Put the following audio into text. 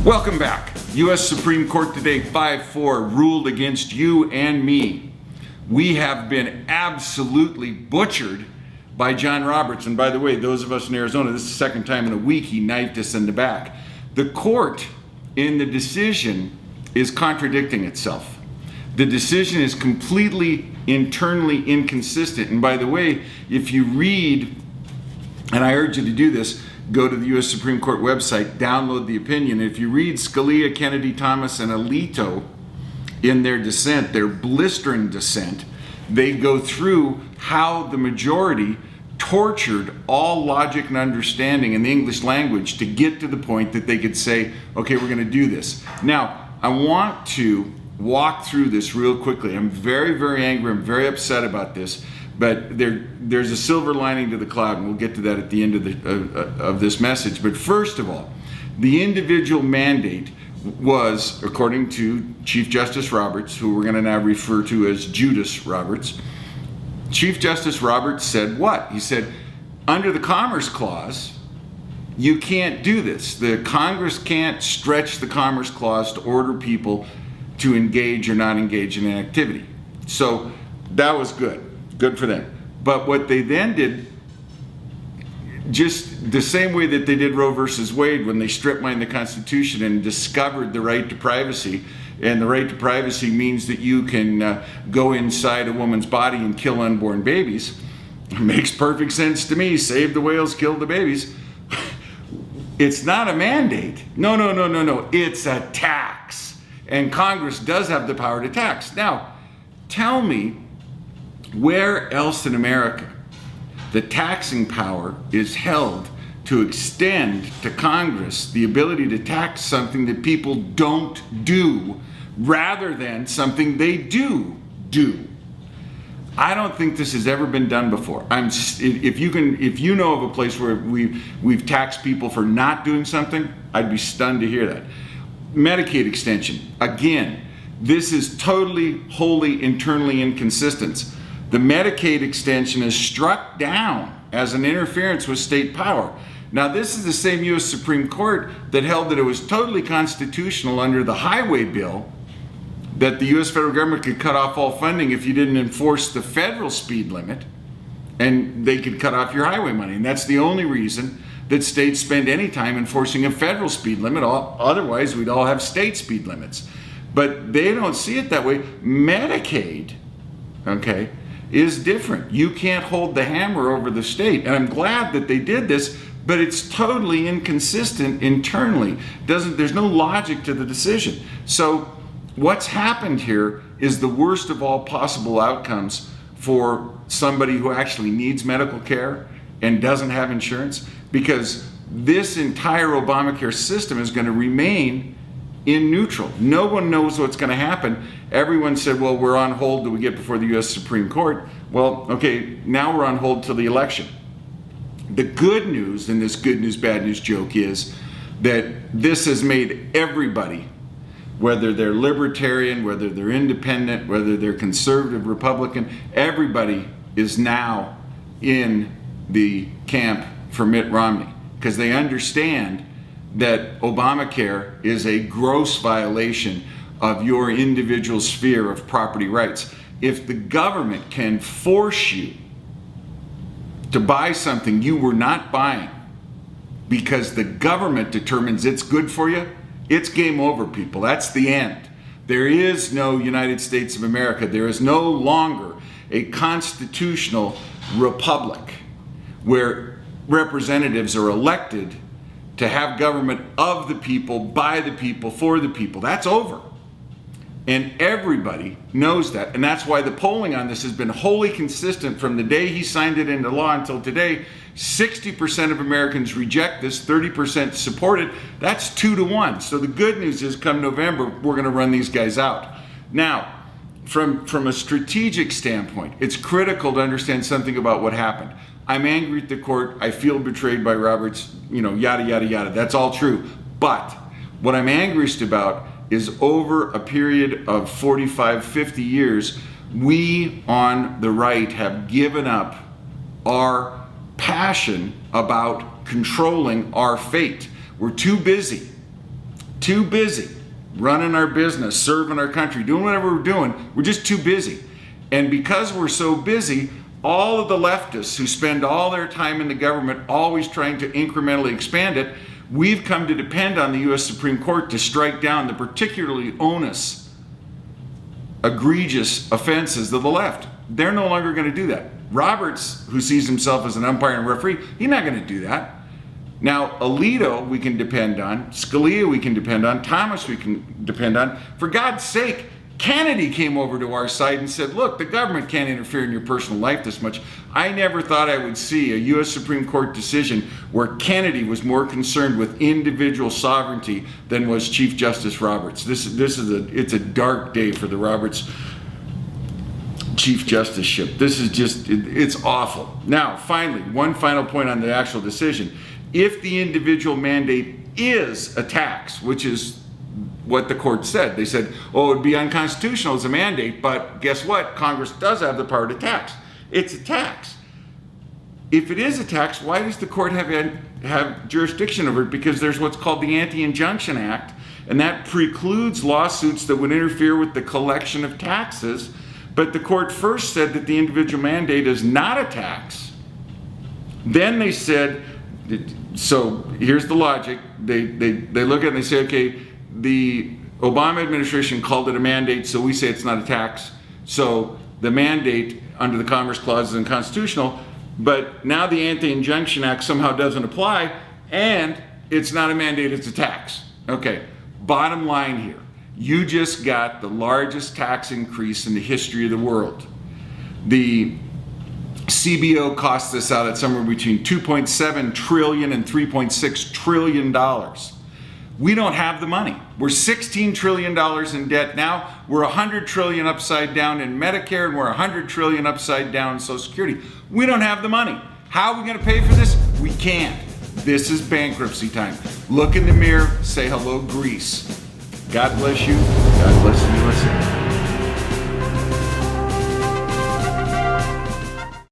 Welcome back. U.S. Supreme Court today 5-4 ruled against you and me. We have been absolutely butchered by John Roberts. And by the way, those of us in Arizona, this is the second time in a week he knifed us in the back. The court in the decision is contradicting itself. The decision is completely internally inconsistent. And by the way, if you read, and I urge you to do this, go to the U.S. Supreme Court website, download the opinion. If you read Scalia, Kennedy, Thomas, and Alito in their dissent, their blistering dissent, they go through how the majority tortured all logic and understanding in the English language to get to the point that they could say, okay, we're going to do this. Now, I want to walk through this real quickly. I'm very, very angry. I'm very upset about this. But there's a silver lining to the cloud, and we'll get to that at the end of this message. But first of all, the individual mandate was, according to Chief Justice Roberts, who we're going to now refer to as Judas Roberts, Chief Justice Roberts said what? He said, under the Commerce Clause, you can't do this. The Congress can't stretch the Commerce Clause to order people to engage or not engage in an activity. So that was good. Good for them. But what they then did, just the same way that they did Roe versus Wade when they strip mined the Constitution and discovered the right to privacy, and the right to privacy means that you can go inside a woman's body and kill unborn babies. It makes perfect sense to me. Save the whales, kill the babies. It's not a mandate. No. It's a tax. And Congress does have the power to tax. Now, tell me, where else in America the taxing power is held to extend to Congress the ability to tax something that people don't do rather than something they do? I don't think this has ever been done before. If you know of a place where we've taxed people for not doing something, I'd be stunned to hear that. Medicaid extension, again, this is totally, wholly, internally inconsistent. The Medicaid extension is struck down as an interference with state power. Now, this is the same U.S. Supreme Court that held that it was totally constitutional under the highway bill that the U.S. federal government could cut off all funding if you didn't enforce the federal speed limit, and they could cut off your highway money. And that's the only reason that states spend any time enforcing a federal speed limit. Otherwise, we'd all have state speed limits. But they don't see it that way. Medicaid, okay, is different. You can't hold the hammer over the state. And I'm glad that they did this, but it's totally inconsistent internally. There's no logic to the decision. So what's happened here is the worst of all possible outcomes for somebody who actually needs medical care and doesn't have insurance, because this entire Obamacare system is going to remain in neutral. No one knows what's going to happen. Everyone said, well, we're on hold till we get before the U.S. Supreme Court. Well, okay, now we're on hold till the election. The good news in this good news, bad news joke is that this has made everybody, whether they're libertarian, whether they're independent, whether they're conservative, Republican, everybody is now in the camp for Mitt Romney, because they understand that Obamacare is a gross violation of your individual sphere of property rights. If the government can force you to buy something you were not buying because the government determines it's good for you, it's game over, people. That's the end. There is no United States of America. There is no longer a constitutional republic where representatives are elected to have government of the people, by the people, for the people. That's over. And everybody knows that. And that's why the polling on this has been wholly consistent from the day he signed it into law until today. 60% of Americans reject this, 30% support it. That's 2-1. So the good news is, come November, we're going to run these guys out. Now, from a strategic standpoint, it's critical to understand something about what happened. I'm angry at the court. I feel betrayed by Roberts, yada, yada, yada. That's all true. But what I'm angriest about is over a period of 45, 50 years, we on the right have given up our passion about controlling our fate. We're too busy too busy running our business, serving our country, doing whatever we're doing. We're just too busy. And because we're so busy, all of the leftists who spend all their time in the government always trying to incrementally expand it, we've come to depend on the U.S. Supreme Court to strike down the particularly onus, egregious offenses of the left. They're no longer going to do that. Roberts, who sees himself as an umpire and referee, he's not going to do that. Now, Alito we can depend on, Scalia we can depend on, Thomas we can depend on. For God's sake, Kennedy came over to our side and said, look, the government can't interfere in your personal life this much. I never thought I would see a U.S. Supreme Court decision where Kennedy was more concerned with individual sovereignty than was Chief Justice Roberts. It's a dark day for the Roberts Chief Justiceship. This is just, it's awful. Now, finally, one final point on the actual decision. If the individual mandate is a tax, which is what the court said, they said, oh, it would be unconstitutional as a mandate, but guess what? Congress does have the power to tax. It's a tax. If it is a tax, why does the court have jurisdiction over it? Because there's what's called the Anti-Injunction Act, and that precludes lawsuits that would interfere with the collection of taxes. But the court first said that the individual mandate is not a tax. Then they said, so here's the logic. They look at it and they say, okay, the Obama administration called it a mandate, so we say it's not a tax. So the mandate under the Commerce Clause is unconstitutional, but now the Anti-Injunction Act somehow doesn't apply, and it's not a mandate, it's a tax. Okay, bottom line here, you just got the largest tax increase in the history of the world. The CBO costs us out at somewhere between $2.7 trillion and $3.6 trillion. We don't have the money. We're $16 trillion in debt now. We're $100 trillion upside down in Medicare, and we're $100 trillion upside down in Social Security. We don't have the money. How are we going to pay for this? We can't. This is bankruptcy time. Look in the mirror, say hello, Greece. God bless you. God bless the USA.